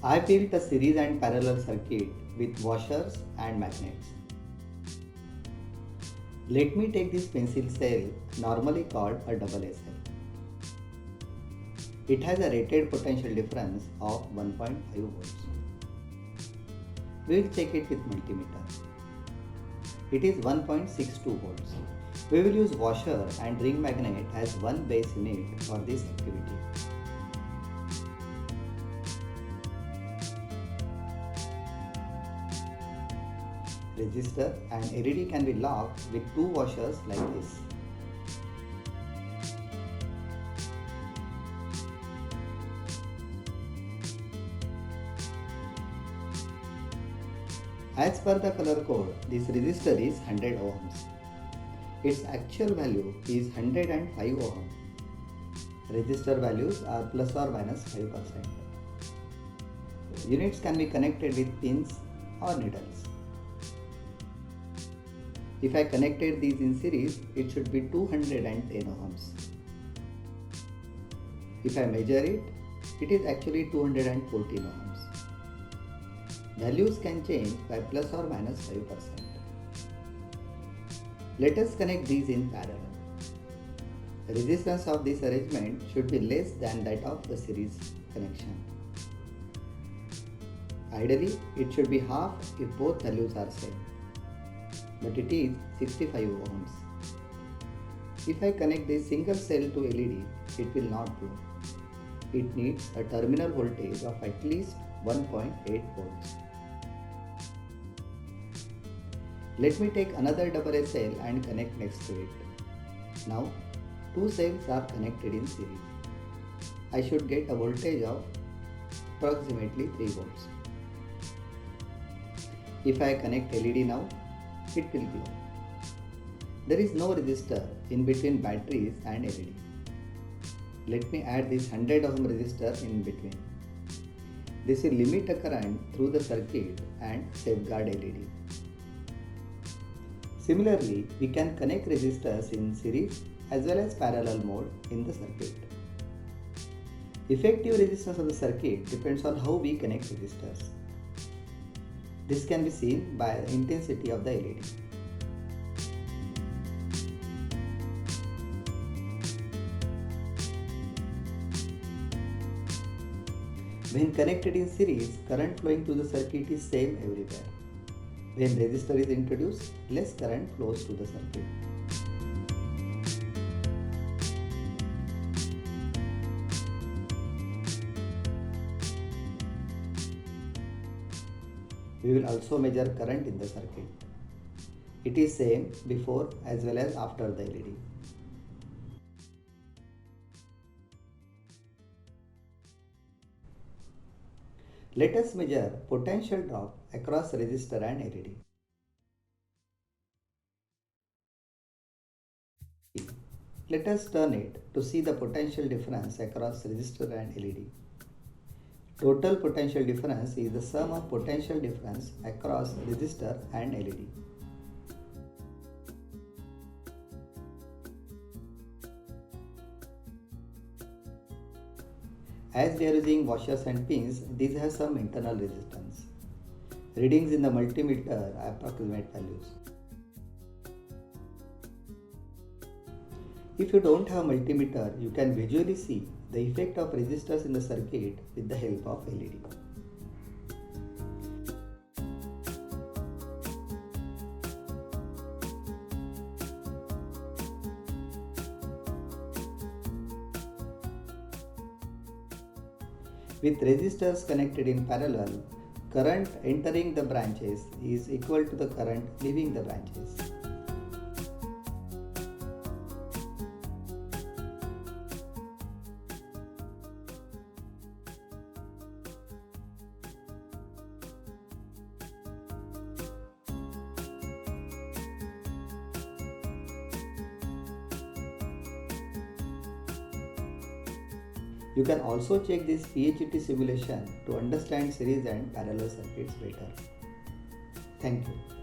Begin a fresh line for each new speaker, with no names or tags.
I built a series and parallel circuit with washers and magnets. Let me take this pencil cell, normally called a AA cell. It has a rated potential difference of 1.5 volts. We will check it with multimeter. It is 1.62 volts. We will use washer and ring magnet as one base unit for this activity. Resistor and LED can be locked with two washers like this. As per the color code, this resistor is 100 ohms. Its actual value is 105 ohms. Resistor values are plus or minus 5%. Units can be connected with pins or needles. If I connected these in series, it should be 210 ohms. If I measure it, it is actually 214 ohms. Values can change by plus or minus 5%. Let us connect these in parallel. The resistance of this arrangement should be less than that of the series connection. Ideally, it should be half if both values are same. But it is 65 ohms. If I connect this single cell to LED, it will not glow. It needs a terminal voltage of at least 1.8 volts. Let me take another AA cell and connect next to it. Now, two cells are connected in series. I should get a voltage of approximately 3 volts. If I connect LED now, it will glow. There is no resistor in between batteries and LED. Let me add this 100 ohm resistor in between. This will limit the current through the circuit and safeguard LED. Similarly, we can connect resistors in series as well as parallel mode in the circuit. Effective resistance of the circuit depends on how we connect resistors. This can be seen by the intensity of the LED. When connected in series, current flowing through the circuit is same everywhere. When resistor is introduced, less current flows through the circuit. We will also measure current in the circuit. It is same before as well as after the LED. Let us measure potential drop across resistor and LED. Let us turn it to see the potential difference across resistor and LED. Total potential difference is the sum of potential difference across resistor and LED. As we are using washers and pins, these have some internal resistance. Readings in the multimeter are approximate values. If you don't have multimeter, you can visually see the effect of resistors in the circuit with the help of LED. With resistors connected in parallel, current entering the branches is equal to the current leaving the branches. You can also check this PHET simulation to understand series and parallel circuits better. Thank you.